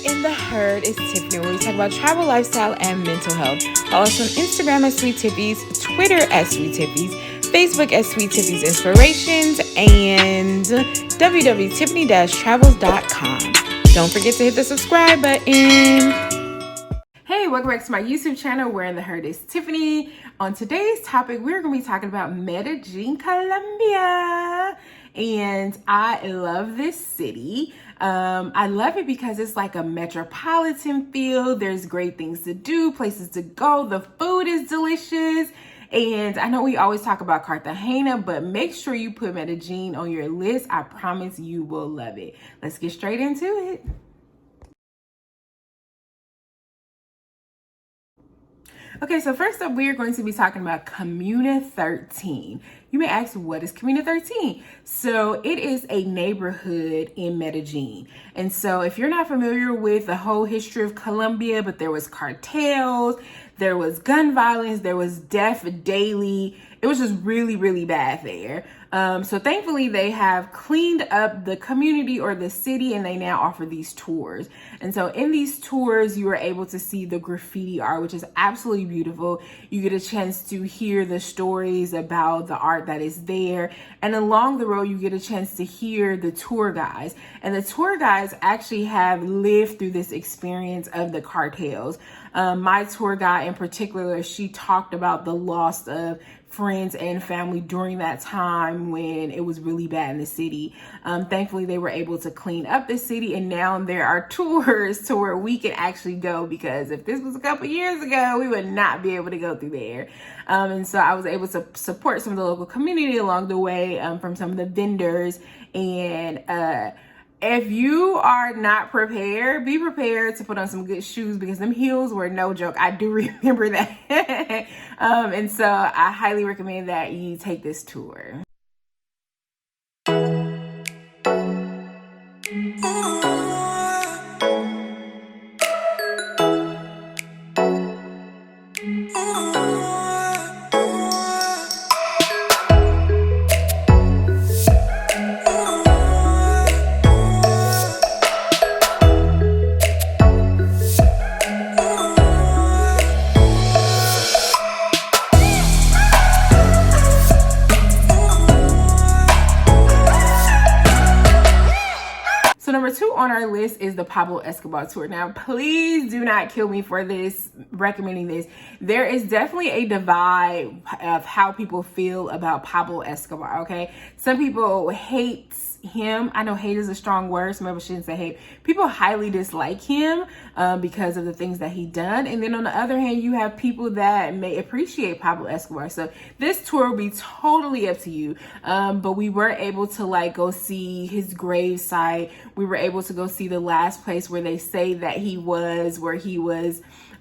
in the herd is Tiffany, where we talk about travel, lifestyle, and mental health. Follow us on Instagram at Sweet Tippies, Twitter at Sweet Tippies, Facebook at Sweet Tippies Inspirations, and www.tiffany-travels.com. Don't forget to hit the subscribe button. Hey, welcome back to my YouTube channel, where in the herd is Tiffany. On today's topic, we're going to be talking about Medellin, Colombia. And I love this city. I love it because it's like a metropolitan feel. There's great things to do, places to go. The food is delicious. And I know we always talk about Cartagena, but make sure you put Medellin on your list. I promise you will love it. Let's get straight into it. Okay, so first up, we are going to be talking about Camino 13. You may ask, what is Camino 13? So it is a neighborhood in Medellin. And so if you're not familiar with the whole history of Colombia, but there was cartels, there was gun violence, there was death daily. It was just really, really bad there. So thankfully they have cleaned up the community or the city, and they now offer these tours. And so in these tours, you are able to see the graffiti art, which is absolutely beautiful. You get a chance to hear the stories about the art that is there. And along the road, you get a chance to hear the tour guides. And the tour guides actually have lived through this experience of the cartels. My tour guide in particular, she talked about the loss of friends and family during that time when it was really bad in the city. Thankfully, they were able to clean up the city, and now there are tours to where we can actually go, because if this was a couple years ago, we would not be able to go through there. And so I was able to support some of the local community along the way, from some of the vendors. And if you are not prepared, be prepared to put on some good shoes, because them heels were no joke. I do remember that. And so I highly recommend that you take this tour. So number 2 on our list is the Pablo Escobar tour. Now, please do not kill me for this, recommending this. There is definitely a divide of how people feel about Pablo Escobar, okay? Some people hate him. I know hate is a strong word, so maybe I shouldn't say hate. People highly dislike him because of the things that he done. And then on the other hand, you have people that may appreciate Pablo Escobar. So this tour will be totally up to you. But we were able to go see his grave site. We were able to go see the last place where they say that he was,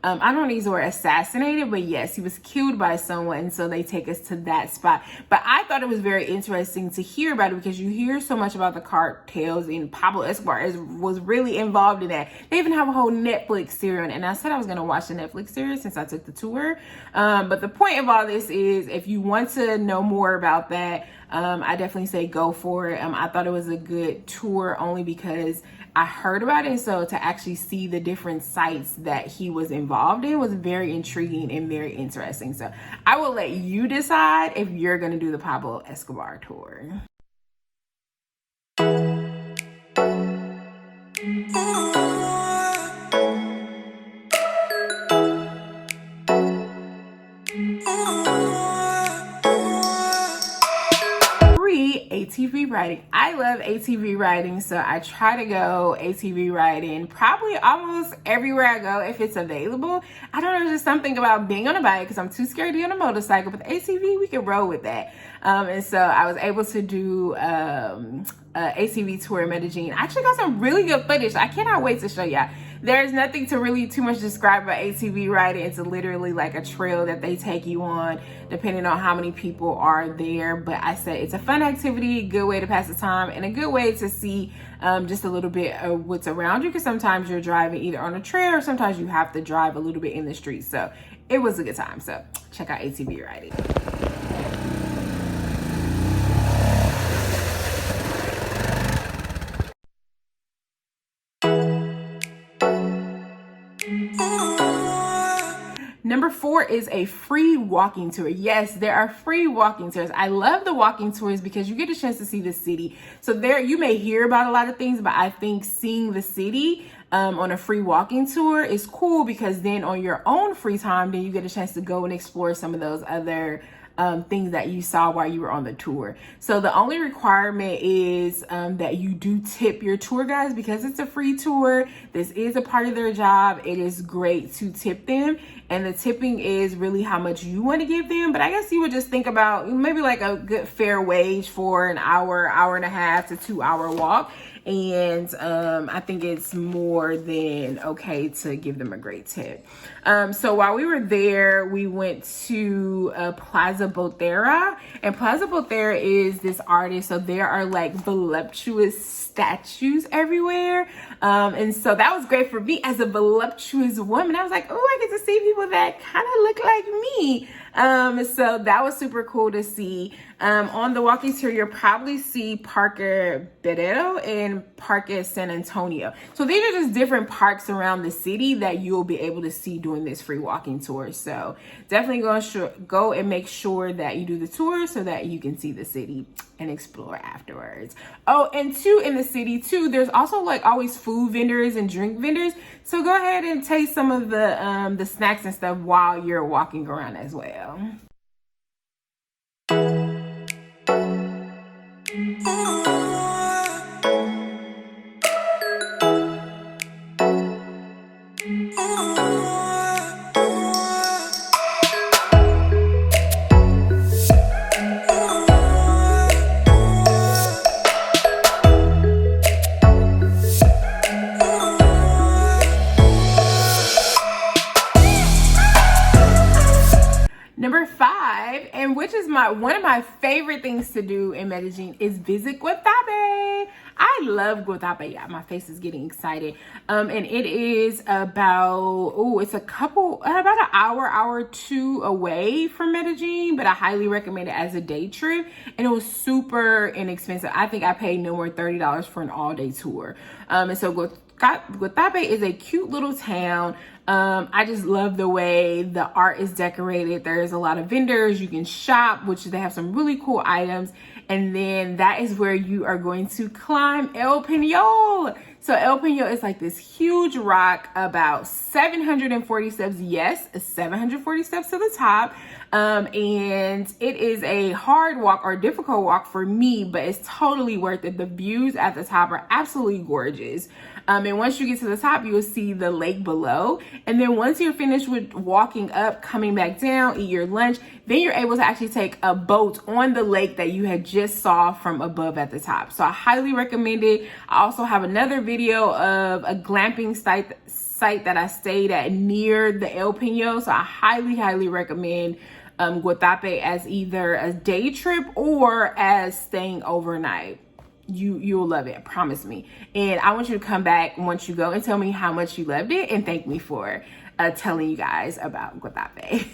I don't want to use the word assassinated, but yes, he was killed by someone. And so they take us to that spot. But I thought it was very interesting to hear about it, because you hear so much about the cartels, and Pablo Escobar was really involved in that. They even have a whole Netflix series. And I said I was going to watch the Netflix series since I took the tour. But the point of all this is, if you want to know more about that, I definitely say go for it. I thought it was a good tour only because I heard about it. So to actually see the different sites that he was involved in was very intriguing and very interesting. So I will let you decide if you're going to do the Pablo Escobar tour. ATV riding. I love ATV riding, so I try to go ATV riding probably almost everywhere I go if it's available. I don't know, there's just something about being on a bike, because I'm too scared to be on a motorcycle, but the ATV, we can roll with that. And so I was able to do ATV tour in Medellin. I actually got some really good footage. I cannot wait to show y'all. There's nothing to really too much describe about ATV riding. It's literally like a trail that they take you on depending on how many people are there. But I said it's a fun activity, good way to pass the time, and a good way to see just a little bit of what's around you, because sometimes you're driving either on a trail or sometimes you have to drive a little bit in the street. So it was a good time. So check out ATV riding. Number 4 is a free walking tour. Yes, there are free walking tours. I love the walking tours because you get a chance to see the city. So there, you may hear about a lot of things, but I think seeing the city on a free walking tour is cool, because then on your own free time, then you get a chance to go and explore some of those other things that you saw while you were on the tour. So the only requirement is that you do tip your tour guides, because it's a free tour. This is a part of their job. It is great to tip them, and the tipping is really how much you want to give them. But I guess you would just think about maybe like a good fair wage for an hour, hour and a half to 2 hour walk. And I think it's more than okay to give them a great tip. So while we were there, we went to Plaza Botera, and Plaza Botera is this artist. So there are like voluptuous statues everywhere. And so that was great for me as a voluptuous woman. I was like, oh, I get to see people that kind of look like me. So that was super cool to see. On the walking tour, you'll probably see Parque Lair and Parque San Antonio. So these are just different parks around the city that you'll be able to see during this free walking tour. So definitely go and make sure that you do the tour so that you can see the city and explore afterwards. Oh, and in the city too, there's also like always food vendors and drink vendors. So go ahead and taste some of the snacks and stuff while you're walking around as well. Number 5, and which is one of my favorite things to do in Medellin, is visit Guatape. I love Guatape. Yeah, my face is getting excited. And it is about about an hour or two away from Medellin, but I highly recommend it as a day trip. And it was super inexpensive. I think I paid no more than $30 for an all-day tour. And so Guatape is a cute little town. I just love the way the art is decorated. There's a lot of vendors. You can shop, which they have some really cool items. And then that is where you are going to climb El Peñol. So El Peñol is like this huge rock, about 740 steps. Yes, 740 steps to the top. And it is a hard walk or difficult walk for me, but it's totally worth it. The views at the top are absolutely gorgeous. And once you get to the top, you will see the lake below. And then once you're finished with walking up, coming back down, eat your lunch, then you're able to actually take a boat on the lake that you had just saw from above at the top. So I highly recommend it. I also have another video of a glamping site that I stayed at near the El Peñol. So I highly recommend Guatape as either a day trip or as staying overnight. You'll love it, promise me. And I want you to come back once you go and tell me how much you loved it, and thank me for telling you guys about Guatape.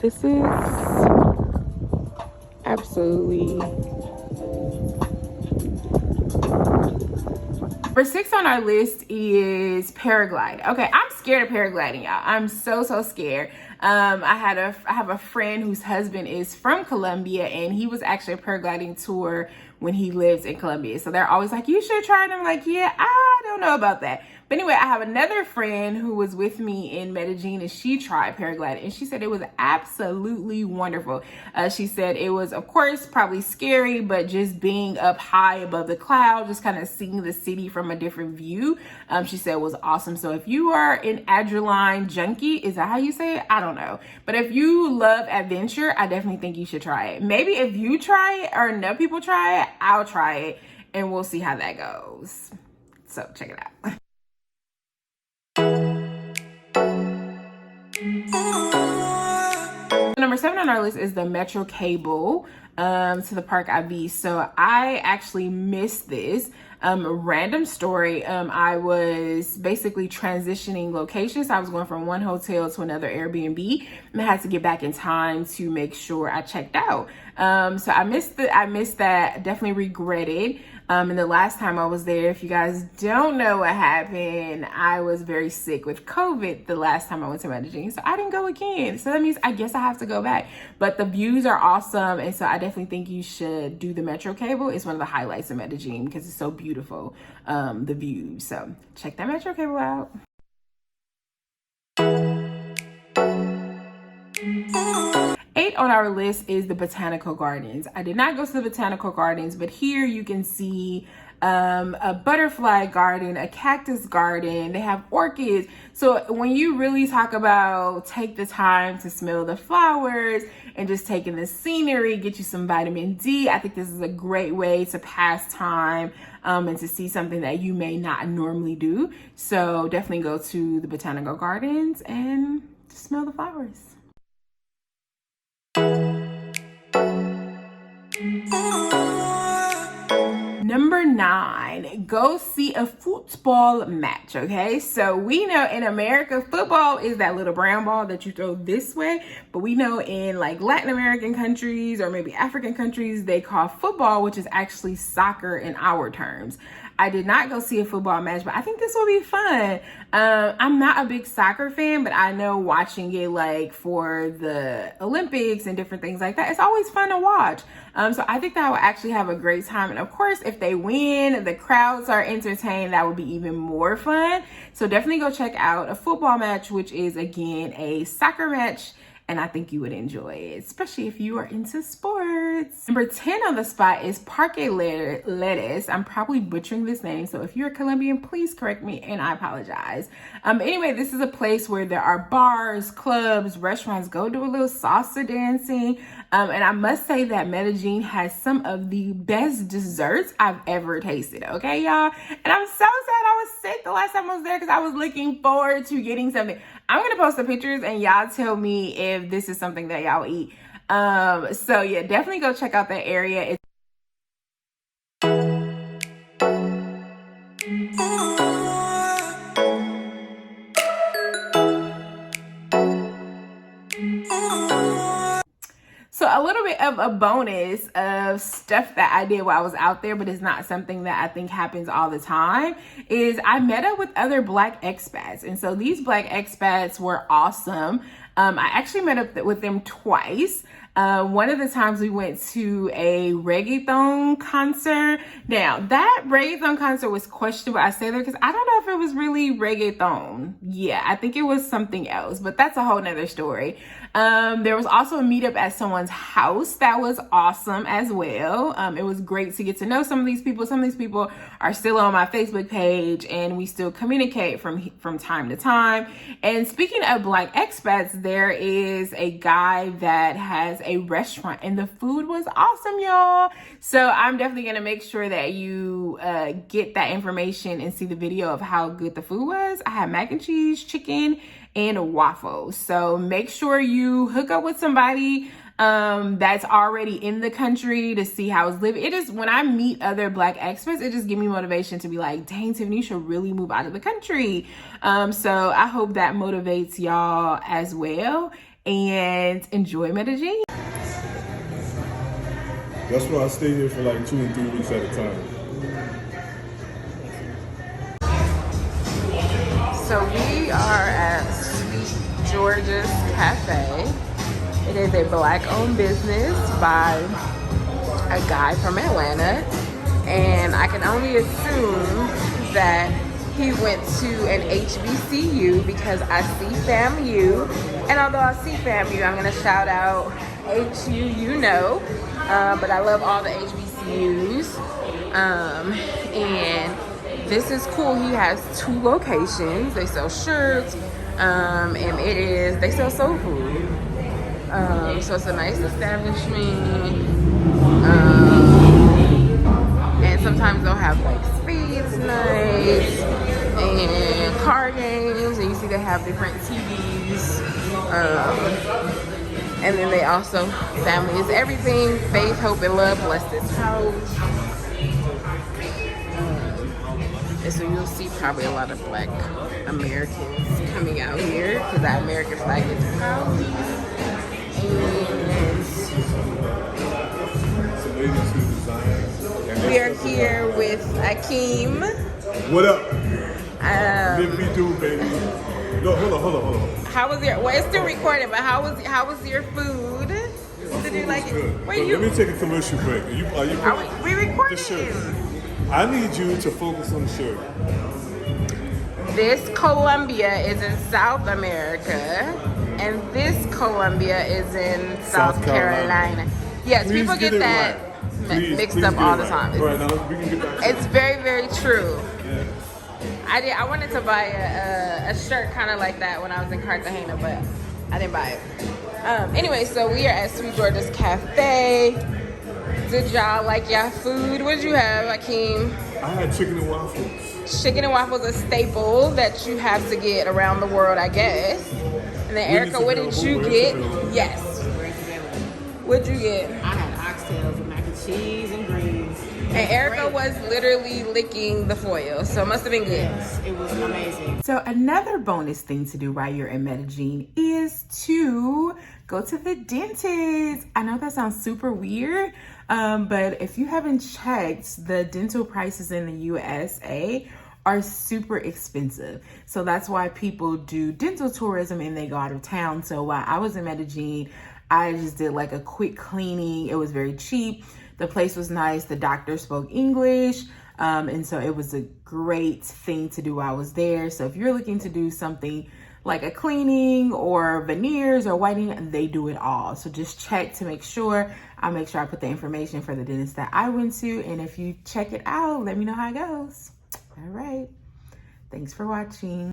This is absolutely... Number 6 on our list is paraglide. Okay, I'm scared of paragliding, y'all. I'm so scared. I have a friend whose husband is from Colombia, and he was actually a paragliding tour when he lives in Colombia. So they're always like, you should try it. I'm like, yeah, I don't know about that. But anyway, I have another friend who was with me in Medellin, and she tried paragliding, and she said it was absolutely wonderful. She said it was, of course, probably scary, but just being up high above the cloud, just kind of seeing the city from a different view, she said was awesome. So if you are an adrenaline junkie, is that how you say it? I don't know. But if you love adventure, I definitely think you should try it. Maybe if you try it or enough people try it, I'll try it, and we'll see how that goes. So check it out. number 7 on our list is the Metro cable to the Parque ATV. So I actually missed this. Random story. I was basically transitioning locations. I was going from one hotel to another Airbnb, and I had to get back in time to make sure I checked out. So I missed that. Definitely regretted. And the last time I was there, if you guys don't know what happened, I was very sick with COVID the last time I went to Medellin. So I didn't go again. So that means I guess I have to go back. But the views are awesome. And so I definitely think you should do the Metro cable. It's one of the highlights of Medellin because it's so beautiful, the views. So check that Metro cable out. Eight on our list is the Botanical Gardens. I did not go to the Botanical Gardens, but here you can see a butterfly garden, a cactus garden. They have orchids. So when you really talk about take the time to smell the flowers and just take in the scenery, get you some vitamin D, I think this is a great way to pass time and to see something that you may not normally do. So definitely go to the Botanical Gardens and just smell the flowers. Number 9, go see a football match, okay? So we know in America, football is that little brown ball that you throw this way, but we know in like Latin American countries or maybe African countries, they call football, which is actually soccer in our terms. I did not go see a football match, but I think this will be fun. I'm not a big soccer fan, but I know watching it like for the Olympics and different things like that, it's always fun to watch. So I think that I will actually have a great time. And of course, if they win, the crowds are entertained, that would be even more fun. So definitely go check out a football match, which is again a soccer match. And I think you would enjoy it, especially if you are into sports. Number 10 on the spot is Parque Lair. I'm probably butchering this name, so if you're Colombian, please correct me, and I apologize. Anyway, this is a place where there are bars, clubs, restaurants. Go do a little salsa dancing. And I must say that Medellin has some of the best desserts I've ever tasted, okay, y'all? And I'm so sad I was sick the last time I was there because I was looking forward to getting something. I'm going to post the pictures and y'all tell me if this is something that y'all eat. So yeah, definitely go check out that area. So a little bit of a bonus of stuff that I did while I was out there, but it's not something that I think happens all the time, is I met up with other Black expats. And so these Black expats were awesome. I actually met up with them twice. One of the times we went to a reggaeton concert. Now, that reggaeton concert was questionable. I say that because I don't know if it was really reggaeton. Yeah, I think it was something else, but that's a whole nother story. There was also a meetup at someone's house that was awesome as well. It was great to get to know some of these people. Some of these people are still on my Facebook page and we still communicate from time to time. And speaking of Black expats, there is a guy that has a restaurant and the food was awesome, y'all. So I'm definitely going to make sure that you get that information and see the video of how good the food was. I had mac and cheese, chicken, and waffles. So make sure you hook up with somebody that's already in the country to see how it's living. It is, when I meet other Black expats, it just gives me motivation to be like, dang, Tiffany, you should really move out of the country. So I hope that motivates y'all as well, and enjoy Medellin. That's why I stay here for like 2 and 3 weeks at a time. So we are at Sweet George's Cafe. It is a Black-owned business by a guy from Atlanta, and I can only assume that he went to an HBCU because I see FAMU, and although I see FAMU, I'm gonna shout out HU, you know, but I love all the HBCUs, and this is cool. He has 2 locations. They sell shirts, and they sell soul food. So it's a nice establishment. And sometimes they'll have like speeds nights and card games, and you see they have different TVs. And then they also, family is everything. Faith, hope, and love bless this house. And so you'll see probably a lot of Black Americans coming out here because that American flag is proud. And we are here with Akeem. What up? Let me do, baby. No, hold on. How was your? Well, it's still recording, but how was your food? Did you like it? Wait, Let me take a commercial break. We recording. The shirt. I need you to focus on the shirt. This Colombia is in South America, and this Colombia is in South Carolina. Yes, Please people get that mixed up all the time. Right, now we can get back. It's very, very true. Yeah. I wanted to buy a shirt kind of like that when I was in Cartagena, but I didn't buy it. Anyway, so we are at Sweet Georgia's Cafe. Did y'all like y'all food? What did you have, Akeem? I had chicken and waffles. Chicken and waffles, a staple that you have to get around the world, I guess. And then Erica, what did you get? Yes. What'd you get? I had oxtails with mac and cheese and greens. And Erica was literally licking the foil, so it must have been good. Yes, it was amazing. So another bonus thing to do while you're in Medellin is to go to the dentist. I know that sounds super weird, but if you haven't checked, the dental prices in the USA are super expensive. So that's why people do dental tourism and they go out of town. So while I was in Medellin, I just did like a quick cleaning. It was very cheap. The place was nice. The doctor spoke English. And so it was a great thing to do while I was there. So if you're looking to do something like a cleaning or veneers or whitening, they do it all. So just check to make sure. I'll make sure I put the information for the dentist that I went to. And if you check it out, let me know how it goes. All right. Thanks for watching.